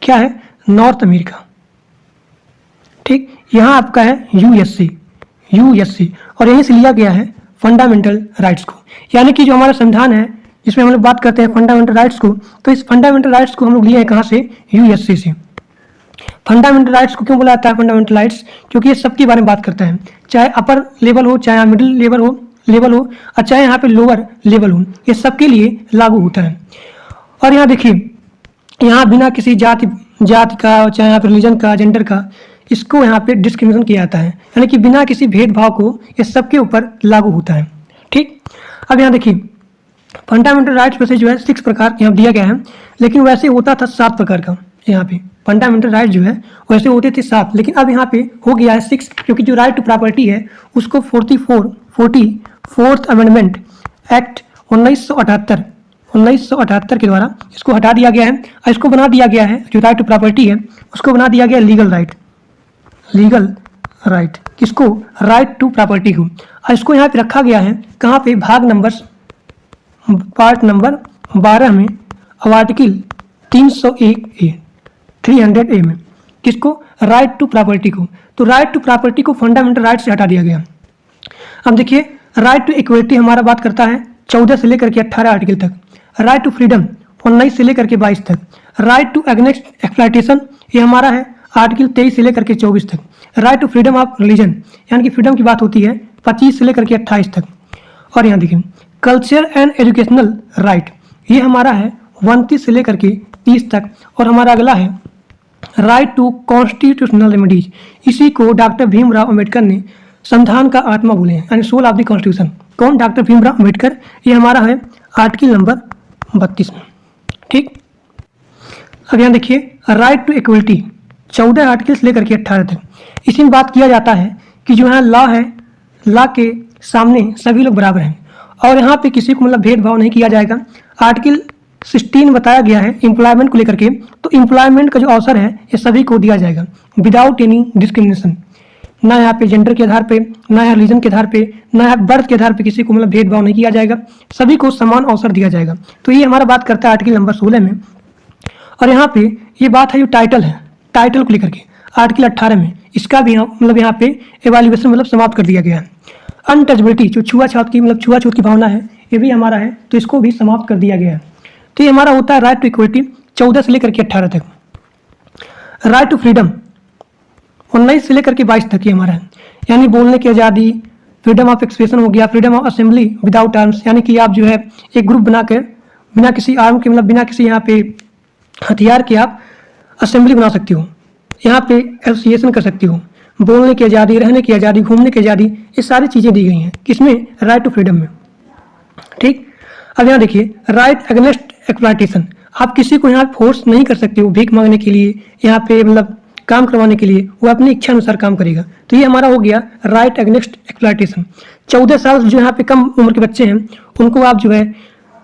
क्या है, नॉर्थ अमेरिका। ठीक, यहाँ आपका है यूएसए और यहीं से लिया गया है फंडामेंटल राइट्स को। यानी कि जो हमारा संविधान है जिसमें हम लोग बात करते हैं फंडामेंटल राइट्स को, तो इस फंडामेंटल राइट्स को हम लोग लिए हैं कहाँ से, यूएसए से। फंडामेंटल राइट्स को क्यों बोला जाता है फंडामेंटल राइट्स, क्योंकि ये सबके बारे में बात करता है, चाहे अपर लेवल हो, चाहे मिडिल लेवल हो और चाहे यहाँ पे लोअर लेवल हो, ये सबके लिए लागू होता है। और यहाँ देखिए, यहाँ बिना किसी जाति का, चाहे यहाँ पे रिलीजन का, जेंडर का, इसको यहाँ पे डिस्क्रिमिनेशन किया जाता है, यानी कि बिना किसी भेदभाव को ये सबके ऊपर लागू होता है। ठीक, अब यहाँ देखिए फंडामेंटल राइट्स में से जो है 6 प्रकार यहाँ दिया गया है, लेकिन वैसे होता था 7 प्रकार का। यहाँ पे फंडामेंटल राइट जो है वैसे होते थे 7, लेकिन अब यहाँ पे हो गया है 6, क्योंकि जो राइट टू प्रॉपर्टी है उसको 44th अमेंडमेंट एक्ट 1978 के द्वारा इसको हटा दिया गया है और इसको बना दिया गया है, जो राइट टू प्रॉपर्टी है उसको बना दिया गया लीगल राइट। किसको? राइट टू प्रॉपर्टी को। और इसको यहाँ पे रखा गया है कहाँ पे? पार्ट नंबर 12 में, अब आर्टिकल 300A में। किसको? राइट टू प्रॉपर्टी को। तो राइट टू प्रॉपर्टी को फंडामेंटल राइट से हटा दिया गया। अब देखिए, राइट टू इक्वलिटी हमारा बात करता है 14 से लेकर के 18 आर्टिकल तक। राइट टू फ्रीडम 19 से लेकर के 22 तक। राइट टू अगेंस्ट एक्सप्लॉयटेशन ये हमारा है आर्टिकल 23 से लेकर के 24 तक। Right to freedom of religion यानी कि फ्रीडम की बात होती है 25 से लेकर के 28 तक। और यहाँ देखिए, कल्चर एंड एजुकेशनल राइट ये हमारा है 29 से लेकर के 30 तक। और हमारा अगला है राइट टू कॉन्स्टिट्यूशनल रेमेडीज। इसी को डॉक्टर भीमराव अंबेडकर ने संविधान का आत्मा बोले हैं, यानी सोल ऑफ द कॉन्स्टिट्यूशन। कौन? डॉक्टर भीमराव अंबेडकर। ये हमारा है आर्टिकल नंबर 32 में। ठीक, अब यहाँ देखिए, राइट टू इक्वलिटी 14 आर्टिकल से लेकर के 18 तक। इसी में बात किया जाता है कि जो यहाँ लॉ है, लॉ के सामने सभी लोग बराबर हैं और यहाँ पे किसी को मतलब भेदभाव नहीं किया जाएगा। आर्टिकल 16 बताया गया है एम्प्लॉयमेंट को लेकर के, तो एम्प्लॉयमेंट का जो अवसर है ये सभी को दिया जाएगा विदाउट एनी डिस्क्रिमिनेशन। ना यहाँ पे जेंडर के आधार पे, ना यहाँ रिलीजन के आधार पे, ना यहाँ बर्थ के आधार पे किसी को मतलब भेदभाव नहीं किया जाएगा, सभी को समान अवसर दिया जाएगा। तो ये हमारा बात करता है आर्टिकल नंबर 16 में। और यहाँ पे ये बात है जो टाइटल है, टाइटल को लेकर के आर्टिकल 18 में, इसका भी मतलब यहाँ पे एवेल्युएशन मतलब समाप्त कर दिया गया है। अनटचबिलिटी जो छुआछूत की भावना है ये भी हमारा है, तो इसको भी समाप्त कर दिया गया है। तो ये हमारा होता है राइट टू इक्वलिटी 14 से लेकर के 18 तक। राइट टू फ्रीडम 19 से लेकर के 22 तक ये हमारा है, यानी बोलने की आज़ादी, फ्रीडम ऑफ एक्सप्रेशन हो गया, freedom of assembly without arms, यानी कि आप जो है एक ग्रुप बनाकर बिना किसी आर्म के मतलब बिना किसी यहाँ पे हथियार के आप असेंबली बना सकती हो, यहाँ पे एसोसिएशन कर सकती हो, बोलने की आज़ादी, रहने की आज़ादी, घूमने की आज़ादी, ये सारी चीज़ें दी गई हैं किसमें? राइट टू फ्रीडम में। ठीक, अब यहाँ देखिए, राइट अगेंस्ट एक्सप्लॉयटेशन, आप किसी को यहाँ फोर्स नहीं कर सकते हो भीख मांगने के लिए, यहाँ पे मतलब काम करवाने के लिए, वो अपनी इच्छा अनुसार काम करेगा। तो ये हमारा हो गया राइट अगेंस्ट एक्सप्लॉयटेशन। 14 साल जो यहाँ पे कम उम्र के बच्चे हैं उनको आप जो है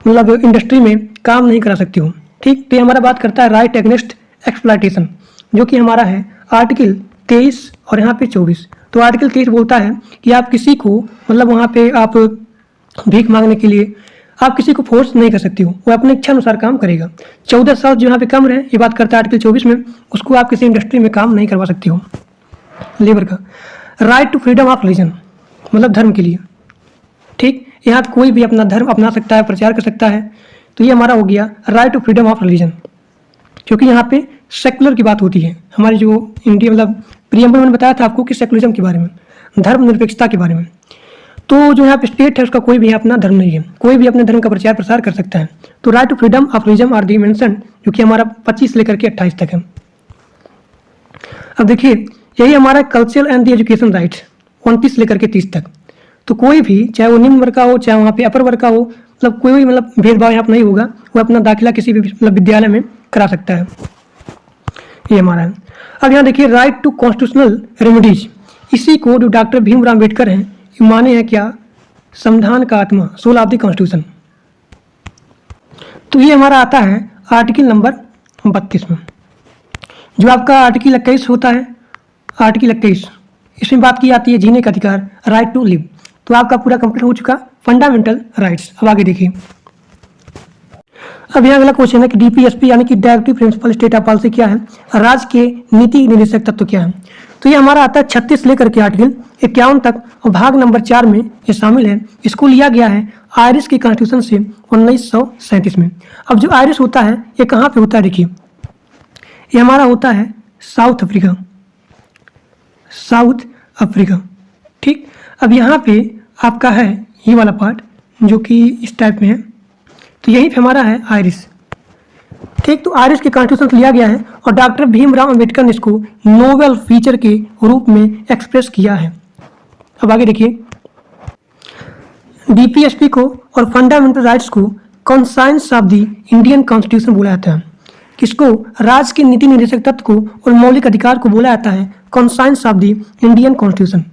मतलब इंडस्ट्री में काम नहीं करा सकते हो। ठीक, तो ये हमारा बात करता है राइट अगेंस्ट एक्सप्लॉयटेशन, जो कि हमारा है आर्टिकल 23 और यहाँ पे 24। तो आर्टिकल 23 बोलता है कि आप किसी को मतलब वहाँ पे आप भीख मांगने के लिए आप किसी को फोर्स नहीं कर सकती हो, वो अपने इच्छा अनुसार काम करेगा। 14 साल जो यहाँ पे कम रहे ये बात करता है आर्टिकल 24 में, उसको आप किसी इंडस्ट्री में काम नहीं करवा सकती हो लेबर का। Right to freedom of religion मतलब धर्म के लिए। ठीक, यहाँ कोई भी अपना धर्म अपना सकता है, प्रचार कर सकता है। तो ये हमारा हो गया right to freedom of religion, क्योंकि यहाँ पे सेकुलर की बात होती है। हमारी जो इंडिया मतलब प्रियम्बल मैंने बताया था आपको कि सेकुलरिज्म के बारे में, धर्मनिरपेक्षता के बारे में। तो जो यहाँ पे स्टेट है उसका कोई भी अपना धर्म नहीं है, कोई भी अपने धर्म का प्रचार प्रसार कर सकता है। तो right to freedom of religion are the mention, जो कि हमारा 25 से लेकर के 28 तक है। अब देखिए, यही हमारा cultural and the education rights 29 से लेकर के 30 तक। तो कोई भी, चाहे वो निम्न वर्ग का हो चाहे वहाँ पे अपर वर्ग का हो, मतलब कोई भी मतलब भेदभाव यहाँ पर नहीं होगा, वो अपना दाखिला किसी भी मतलब विद्यालय में करा सकता है। ये हमारा है। अब यहाँ देखिए, राइट टू कॉन्स्टिट्यूशनल रेमेडीज, इसी को जो डॉक्टर भीमराव अंबेडकर हैं माने हैं क्या? संविधान का आत्मा, सोल ऑफ द कॉन्स्टिट्यूशन। तो ये हमारा आता है आर्टिकल नंबर 32 में। जो आपका आर्टिकल 21 होता है, आर्टिकल 21 इसमें बात की जाती है जीने का अधिकार, राइट टू लिव। तो आपका पूरा कंप्लीट हो चुका फंडामेंटल राइट्स। अब आगे देखिए, अब यहाँ अगला क्वेश्चन है कि डीपीएसपी यानी कि directive principle state of policy क्या है, राज्य के नीति निर्देशक तत्व क्या है। तो ये हमारा आता है 36 लेकर के आर्टिकल 51 तक और भाग नंबर 4 में ये शामिल है। इसको लिया गया है आयरिश के कॉन्स्टिट्यूशन से 1937 में। अब जो आयरिश होता है ये कहाँ पे होता है? देखिए, ये हमारा होता है साउथ अफ्रीका, साउथ अफ्रीका। ठीक, अब यहाँ पे आपका है ये वाला पार्ट जो कि इस टाइप में है, तो यही पे हमारा है आयरिश। ठीक, तो आयरिश के कॉन्स्टिट्यूशन लिया गया है और डॉक्टर भीमराव अंबेडकर ने इसको नोवेल फीचर के रूप में एक्सप्रेस किया है। अब आगे देखिए, डीपीएसपी को और फंडामेंटल राइट्स को conscience of the Indian constitution बोला जाता है। किसको? राज्य के नीति निर्देशक तत्व को और मौलिक अधिकार को बोला जाता है conscience of the Indian constitution.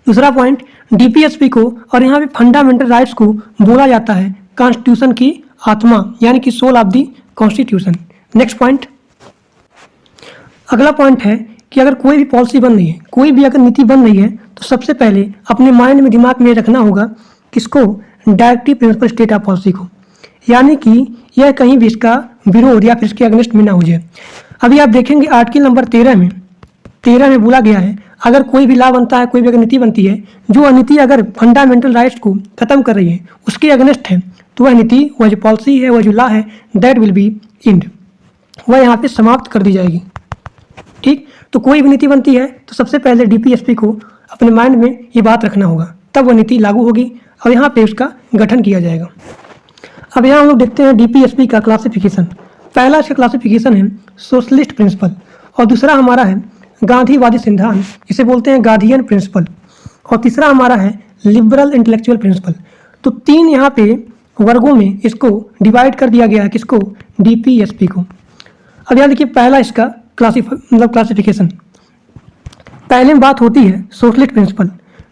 दूसरा पॉइंट, डीपीएसपी को और यहाँ पे फंडामेंटल राइट्स को बोला जाता है कॉन्स्टिट्यूशन की आत्मा, यानी कि soul of the constitution. Next point, अगला पॉइंट है कि अगर कोई भी पॉलिसी बन रही है, कोई भी अगर नीति बन रही है, तो सबसे पहले अपने माइंड में, दिमाग में रखना होगा किसको? Directive principle state of policy को, यानी कि यह कहीं भी इसका विरोध या फिर इसके अगेंस्ट में ना हो जाए। अभी आप देखेंगे आर्टिकल नंबर 13 में बोला गया है, अगर कोई भी लॉ बनता है, कोई भी अगर नीति बनती है, जो नीति अगर फंडामेंटल राइट्स को खत्म कर रही है, उसके अगेंस्ट है, तो वह नीति, वह जो पॉलिसी है, वह जो लॉ है, दैट विल बी इंड, वह यहाँ पे समाप्त कर दी जाएगी। ठीक, तो कोई भी नीति बनती है तो सबसे पहले डीपीएसपी को अपने माइंड में ये बात रखना होगा, तब वह नीति लागू होगी और यहाँ पे उसका गठन किया जाएगा। अब यहाँ हम लोग देखते हैं डीपीएसपी का क्लासिफिकेशन। पहला इसका क्लासिफिकेशन है सोशलिस्ट प्रिंसिपल, और दूसरा हमारा है गांधीवादी सिद्धांत, इसे बोलते हैं गांधीयन प्रिंसिपल, और तीसरा हमारा है लिबरल इंटेलेक्चुअल प्रिंसिपल। तो 3 यहाँ पे वर्गों में इसको डिवाइड कर दिया गया है, किसको? डीपीएसपी को। अब यहाँ देखिए पहला इसका क्लासिफिकेशन। पहले में बात होती है सोशलिस्ट प्रिंसिपल,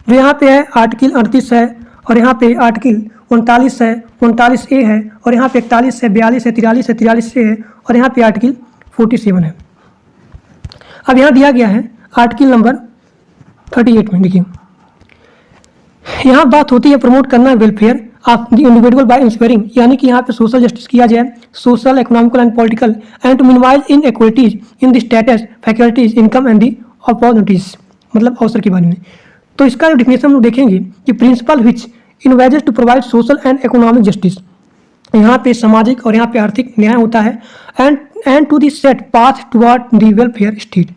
जो यहाँ पे है आर्टिकल 38 है, और यहाँ पे आर्टिकल 39 है, 39A है, और यहाँ पे 41 है, 42 है, 43 है, 43A है, और यहाँ पे आर्टिकल 47 है। अब यहाँ दिया गया है आर्टिकल नंबर 38 में, देखिए यहाँ बात होती है प्रमोट करना welfare of the individual by ensuring, यानी कि यहाँ पे सोशल जस्टिस किया जाए, social, economical and political, and to minimise inequalities in the status, faculties, income and the opportunities, मतलब अवसर के बारे में। तो इसका जो डिफिनेशन हम लोग देखेंगे कि principle which envisages to provide social and economic justice, यहाँ पे सामाजिक और यहाँ पे आर्थिक न्याय होता है, and to the set path toward the welfare state.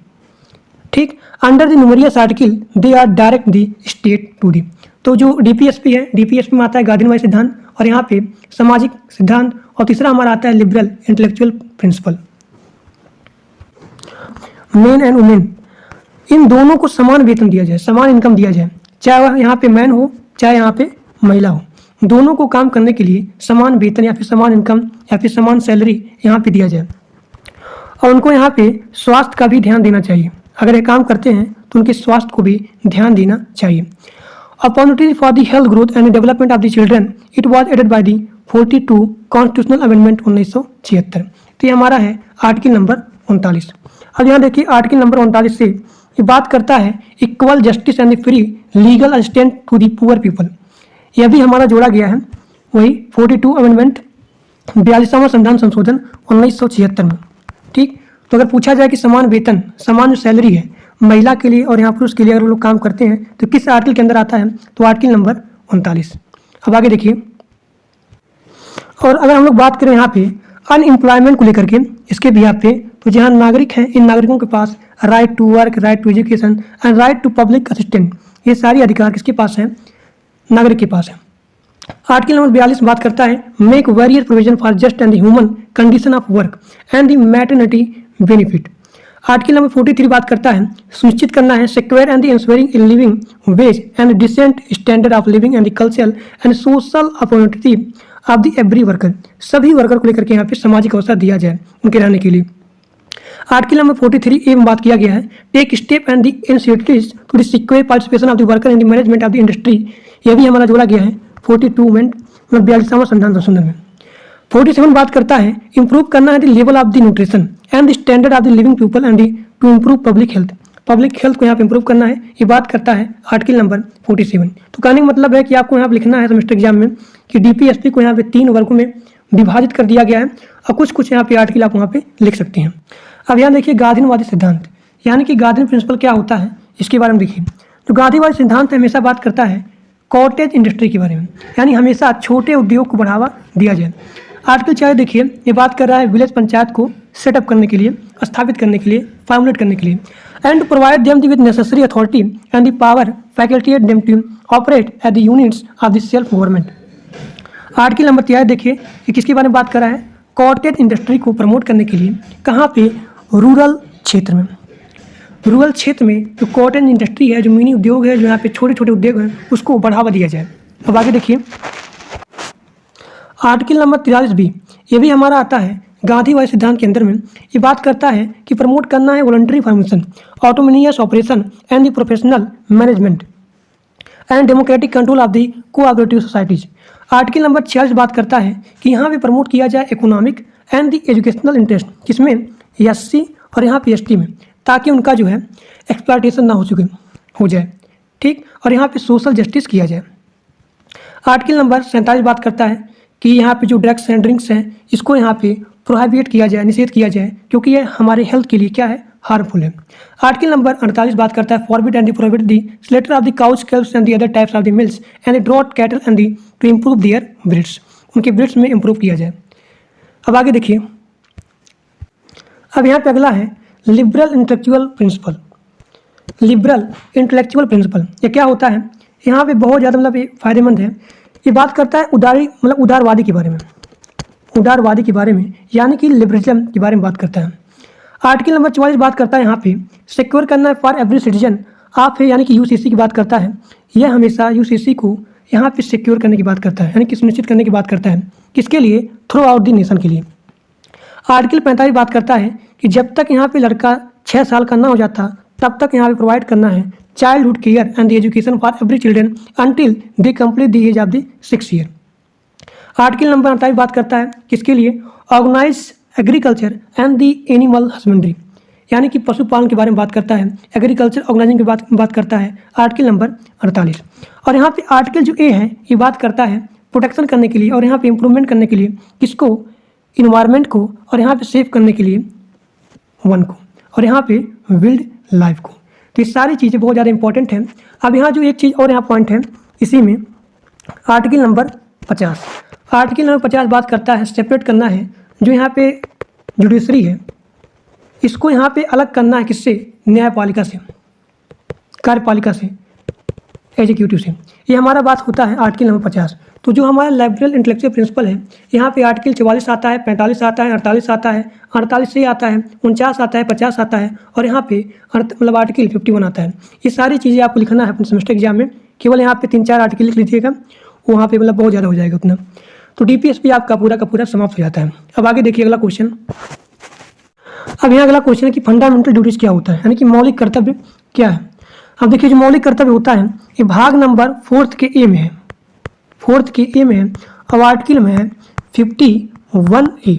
ठीक, under the numerous article they are direct the state to the. तो जो डीपीएसपी है, डीपीएसपी में आता है गांधीवादी सिद्धांत, और यहाँ पे सामाजिक सिद्धांत, और तीसरा हमारा आता है liberal intellectual principle. Men and women, इन दोनों को समान वेतन दिया जाए, समान इनकम दिया जाए, चाहे वह यहाँ पे मैन हो चाहे यहाँ पे महिला हो, दोनों को काम करने के लिए समान वेतन या फिर समान इनकम या फिर समान सैलरी यहाँ पे दिया जाए, और उनको यहाँ पे स्वास्थ्य का भी ध्यान देना चाहिए। अगर ये काम करते हैं तो उनके स्वास्थ्य को भी ध्यान देना चाहिए। Opportunity for the health growth and development of the children, it was added by the 42 constitutional amendment 1976। तो ये हमारा है आर्टिकल नंबर 39। अब यहाँ देखिए आर्टिकल नंबर 39 से ये बात करता है equal justice and free legal assistant to the poor people. यह भी हमारा जोड़ा गया है वही 42 अमेंडमेंट 42वां संविधान संशोधन 1976 में। ठीक, तो अगर पूछा जाए कि समान वेतन, समान जो सैलरी है महिला के लिए और यहाँ पुरुष के लिए अगर लोग काम करते हैं तो किस आर्टिकल के अंदर आता है? तो आर्टिकल नंबर 39। अब आगे देखिए, और अगर हम लोग बात करें यहाँ पे अनएम्प्लॉयमेंट को लेकर के इसके बिहाफ पे, तो जहाँ नागरिक हैं इन नागरिकों के पास right to work, right to education and right to public assistant, ये सारी अधिकार किसके पास है? नागरिक के पास है। आर्टिकल नंबर 42 बात करता है make various provision for just and human condition of work and the maternity benefit. Article number 43 बात करता है सुनिश्चित करना है secure and ensuring in living wage and decent standard of living and cultural and social opportunity of the every worker. सभी वर्कर को लेकर के यहाँ पे सामाजिक अवसर दिया जाए उनके रहने के लिए। आर्टिकल नंबर 43A में बात किया गया है take step and the initiatives to the secure participation of the worker in the management of the industry. यह भी हमारा जोड़ा गया है 42 में 42वां संविधान संशोधन में। 47 बात करता है इंप्रूव करना है the level of the nutrition and the standard of the living people and to improve public health. Public health को यहाँ पे इंप्रूव करना है, ये बात करता है आर्टिकल नंबर 47। तो कहने का मतलब है कि आपको यहाँ पे लिखना है सेमेस्टर एग्जाम में कि डीपीएसपी को यहाँ पे 3 वर्गों में विभाजित कर दिया गया है, और कुछ यहाँ पे आर्टिकल आप वहाँ पे लिख सकते हैं। अब यहाँ देखिए गांधीवादी सिद्धांत, यानी कि गांधी प्रिंसिपल क्या होता है इसके बारे में देखिए। तो गांधीवादी सिद्धांत हमेशा बात करता है कॉटेज इंडस्ट्री के बारे में, यानी हमेशा छोटे उद्योग को बढ़ावा दिया जाए। आर्टिकल 4 देखिए, ये बात कर रहा है विलेज पंचायत को सेटअप करने के लिए, स्थापित करने के लिए, फॉर्मुलेट करने के लिए, and provide them with necessary authority and the power faculty them to operate at the units of the self government. Article number 3 देखिए, ये किसके बारे में बात कर रहा है? कॉटेज इंडस्ट्री को प्रमोट करने के लिए कहाँ पे? रूरल क्षेत्र में। रूरल क्षेत्र में जो कॉटन इंडस्ट्री है, जो मिनी उद्योग है, जो यहाँ पे छोटे छोटे उद्योग हैं, उसको बढ़ावा दिया जाए। अब आगे देखिए आर्टिकल नंबर 43 बी, ये भी हमारा आता है गांधीवादी सिद्धांत के अंदर में। ये बात करता है कि प्रमोट करना है voluntary formation, autonomous operation and the professional management and democratic control of the cooperative societies. Article number 46 बात करता है कि यहाँ पे प्रमोट किया जाए economic and the educational interest, किसमें, एससी और यहाँ पे एसटी में, ताकि उनका जो है एक्सप्लॉयटेशन ना हो जाए, ठीक, और यहाँ पे सोशल जस्टिस किया जाए। आर्टिकल नंबर 47 बात करता है कि यहाँ पे जो ड्रग्स एंड ड्रिंक्स हैं इसको यहाँ पे प्रोहिबिट किया जाए, निषेध किया जाए, क्योंकि ये हमारे हेल्थ के लिए क्या है, हार्मफुल है। आर्टिकल नंबर 48 बात करता है forbid and prohibit the slaughter of the cows calves and the other types of the mills and the draught cattle and the to improve their breeds, उनके ब्रीड्स में इम्प्रूव किया जाए। अब आगे देखिए, अब यहाँ पे अगला है liberal intellectual principle. Liberal intellectual principle ये क्या होता है, यहाँ पे बहुत ज़्यादा मतलब फ़ायदेमंद है। ये बात करता है उदारवादी के बारे में, उदारवादी के बारे में, यानी कि लिबरलिज्म के बारे में बात करता है। आर्टिकल नंबर 44 बात करता है यहाँ पे सिक्योर करना है फॉर एवरी सिटीजन आप है, यानी कि यूसीसी की बात करता है। यह हमेशा यूसीसी को यहाँ पे सिक्योर करने की बात करता है, यानी कि सुनिश्चित करने की बात करता है, किसके लिए, थ्रू आउट द नेशन के लिए। आर्टिकल 45 बात करता है कि जब तक यहाँ पे लड़का 6 साल का ना हो जाता तब तक यहाँ पे प्रोवाइड करना है childhood care and the education for every children until they complete the age of the 6 year. Article number 48 बात करता है किसके लिए, organise agriculture and the animal husbandry, यानी कि पशुपालन के बारे में बात करता है, एग्रीकल्चर ऑर्गेनाइजिंग की बात करता है आर्टिकल नंबर 48। और यहाँ पे आर्टिकल जो ए है ये बात करता है प्रोटेक्शन करने के लिए और यहाँ पे इम्प्रूवमेंट करने के लिए, किसको, इन्वायरमेंट को, और यहाँ पे सेव करने के लिए वन को, और यहाँ पे वाइल्ड लाइफ को। तो ये सारी चीज़ें बहुत ज़्यादा इंपॉर्टेंट हैं। अब यहाँ जो एक चीज़ और यहाँ पॉइंट है इसी में, आर्टिकल नंबर 50। आर्टिकल नंबर 50 बात करता है सेपरेट करना है जो यहाँ पे जुडिशरी है इसको यहाँ पे अलग करना है, किससे, न्यायपालिका से, कार्यपालिका से, एग्जीक्यूटिव से। ये हमारा बात होता है आर्टिकल नंबर 50। तो जो हमारा लिबरल इंटेलेक्चुअल प्रिंसिपल है यहाँ पे आर्टिकल 44 आता है, 45 आता है, 48 आता है, 48 से आता है, 49 आता है, 50 आता है, और यहाँ पे मतलब आर्टिकल 51 आता है। ये सारी चीज़ें आपको लिखना है अपने सेमेस्टर एग्जाम में, केवल यहाँ पे 3-4 आर्टिकल लिख लीजिएगा, वहाँ पे मतलब बहुत ज़्यादा हो जाएगा उतना। तो डीपीएसपी आपका पूरा का पूरा समाप्त हो जाता है। अब आगे देखिए अगला क्वेश्चन। अब यहाँ अगला क्वेश्चन है कि फंडामेंटल ड्यूटीज़ क्या होता है, यानी कि मौलिक कर्तव्य क्या है। अब देखिए जो मौलिक कर्तव्य होता है ये भाग नंबर 4 के ए में है, 4 के ए में है, और आर्टिकल में है 51A,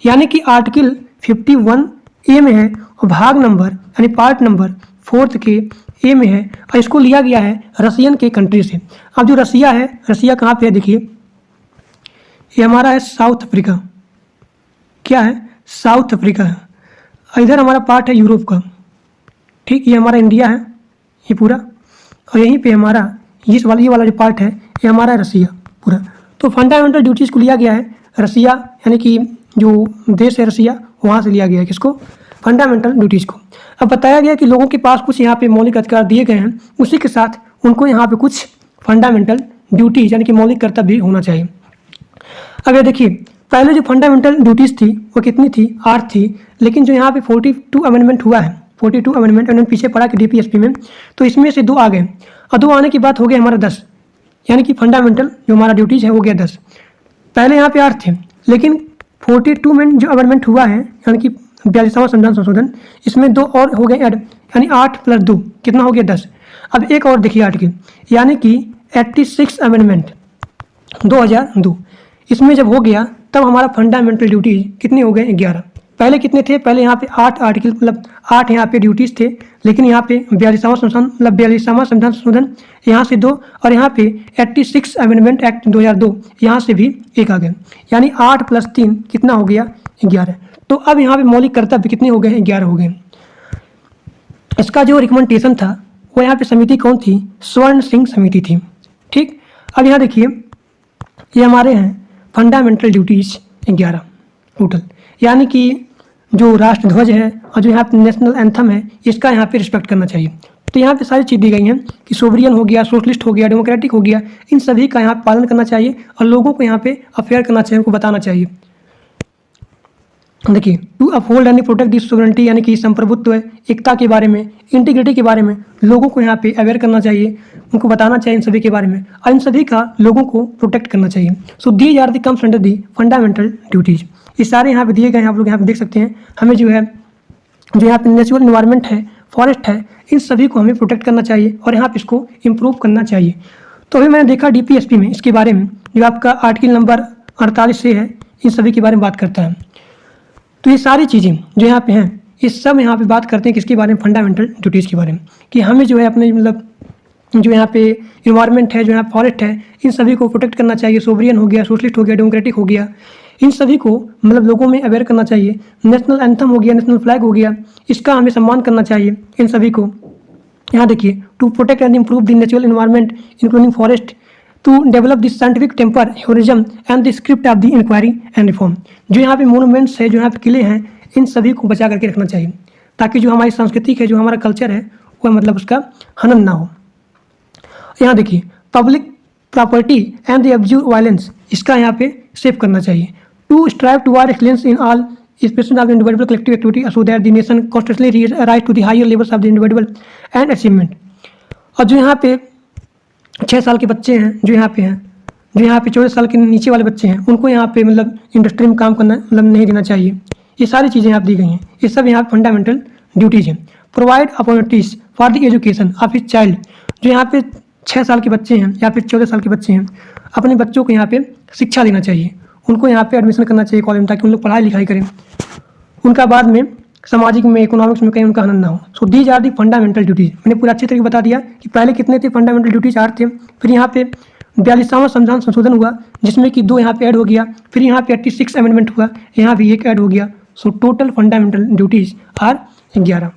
यानी कि आर्टिकल 51A में है और भाग नंबर यानी पार्ट नंबर 4 के ए में है, और इसको लिया गया है रशियन के कंट्री से। अब जो रसिया है, रसिया कहाँ पे है, देखिए ये हमारा है साउथ अफ्रीका, क्या है, साउथ अफ्रीका है। इधर हमारा पार्ट है यूरोप का, ठीक, ये हमारा इंडिया है ये पूरा, और यहीं पे हमारा ये वाला जो पार्ट है ये हमारा रसिया पूरा। तो फंडामेंटल ड्यूटीज़ को लिया गया है रसिया, यानी कि जो देश है रसिया वहाँ से लिया गया है, किसको, फंडामेंटल ड्यूटीज़ को। अब बताया गया कि लोगों के पास कुछ यहाँ पे मौलिक अधिकार दिए गए हैं, उसी के साथ उनको यहाँ पे कुछ फंडामेंटल ड्यूटीज़ यानी कि मौलिक कर्तव्य भी होना चाहिए। अब ये देखिए पहले जो फंडामेंटल ड्यूटीज़ थी वो कितनी थी, 8 थी, लेकिन जो यहाँ पे 42 अमेंडमेंट हुआ है, 42 अमेंडमेंट पीछे पड़ा कि डीपीएसपी में, तो इसमें से 2 आ गए, और 2 आने के बाद हो गया हमारा 10, यानी कि फंडामेंटल जो हमारा ड्यूटीज़ है वो गया 10। पहले यहाँ पे 8 थे, लेकिन 42 में जो अमेंडमेंट हुआ है यानी कि 42वां संविधान संशोधन, इसमें 2 और हो गए ऐड, यानी 8 + 2 कितना हो गया 10। अब एक और देखिए आर्टिकल, यानी कि 86 अमेंडमेंट 2002, इसमें जब हो गया तब हमारा फंडामेंटल ड्यूटीज़ कितने हो गए, 11। पहले कितने थे, पहले यहाँ पे 8 आर्टिकल मतलब 8 यहाँ पे ड्यूटीज़ थे, लेकिन यहाँ पे 42वां संविधान संशोधन यहाँ से 2, और यहाँ पे 86 अमेंडमेंट एक्ट 2002 यहाँ से भी 1 आ गए, यानी 8 + 3 कितना हो गया, 11। तो अब यहाँ पे मौलिक कर्तव्य कितने हो गए हैं, 11 हो गए। इसका जो रिकमेंडेशन था वो यहाँ पे समिति कौन थी, स्वर्ण सिंह समिति थी, ठीक। अब यहाँ देखिए ये हमारे हैं फंडामेंटल ड्यूटीज़ 11 टोटल, यानी कि जो राष्ट्र ध्वज है और जो यहाँ पे नेशनल एंथम है इसका यहाँ पे रिस्पेक्ट करना चाहिए। तो यहाँ पे सारी चीज़ दी गई हैं कि सोवरियन हो गया, सोशलिस्ट हो गया, डेमोक्रेटिक हो गया, इन सभी का यहाँ पालन करना चाहिए और लोगों को यहाँ पे अफेयर करना चाहिए, उनको बताना चाहिए। देखिए, to uphold and protect this sovereignty यानी कि संप्रभुत्व, एकता के बारे में, इंटीग्रिटी के बारे में लोगों को यहाँ पे अवेयर करना चाहिए, उनको बताना चाहिए इन सभी के बारे में, और इन सभी का लोगों को प्रोटेक्ट करना चाहिए। So these are the comes under the fundamental duties. ये सारे यहाँ पे दिए गए हैं, आप लोग यहाँ पे देख सकते हैं। हमें जो यहाँ पे नेचुरल इन्वायरमेंट है, फॉरेस्ट है, इन सभी को हमें प्रोटेक्ट करना चाहिए और यहाँ पे इसको इम्प्रूव करना चाहिए। तो अभी मैंने देखा DPSP में इसके बारे में, जो आपका आर्टिकल नंबर 48 से है, इन सभी के बारे में बात करता है। तो ये सारी चीज़ें जो यहाँ पे हैं, ये सब यहाँ पे बात करते हैं किसके बारे में, फंडामेंटल ड्यूटीज़ के बारे में, कि हमें जो है अपने मतलब जो यहाँ पे इन्वायरमेंट है, जो यहाँ फॉरेस्ट है, इन सभी को प्रोटेक्ट करना चाहिए। सोवरियन हो गया, सोशलिस्ट हो गया, डेमोक्रेटिक हो गया, इन सभी को मतलब लोगों में अवेयर करना चाहिए। नेशनल एंथम हो गया, नेशनल फ्लैग हो गया, इसका हमें सम्मान करना चाहिए इन सभी को। यहाँ देखिए, to protect and improve the natural environment including forest, to develop this scientific temper humanism and the script of the inquiry and reform. जो यहाँ पे मोनूमेंट्स है, जो यहाँ पे किले हैं, इन सभी को बचा करके रखना चाहिए, ताकि जो हमारी संस्कृति है, जो हमारा कल्चर है, वह मतलब उसका हनन ना हो। यहाँ देखिए, public property and the abuse violence, इसका यहाँ पे सेव करना चाहिए। To strive toward excellence in all expression of the individual collective activity so that the nation constantly rise to the higher levels of the individual and achievement। और जो यहाँ पे 6 साल के बच्चे हैं, जो यहाँ पे हैं, जो यहाँ पे 14 साल के नीचे वाले बच्चे हैं, उनको यहाँ पे मतलब इंडस्ट्री में काम करना मतलब नहीं देना चाहिए। ये सारी चीज़ें यहाँ दी गई हैं, ये सब यहाँ फंडामेंटल ड्यूटीज़ हैं। Provide opportunities for the education of his child, जो यहाँ पे 6 साल के बच्चे हैं या फिर 14 साल के बच्चे हैं, अपने बच्चों को यहाँ पे शिक्षा देना चाहिए, उनको यहाँ पे एडमिशन करना चाहिए कॉलेज में, ताकि उन लोग पढ़ाई लिखाई करें, उनका बाद में सामाजिक में, इकोनॉमिक्स में कहीं उनका हनन ना हो। So these are the fundamental duties. मैंने पूरा अच्छी तरीके बता दिया कि पहले कितने थे फंडामेंटल ड्यूटीज, 8 थे, फिर यहाँ पे 42वां संविधान संशोधन हुआ, जिसमें कि 2 यहाँ पे ऐड हो गया, फिर यहाँ पे 86 अमेंडमेंट हुआ, यहाँ भी 1 ऐड हो गया। So total fundamental duties are 11।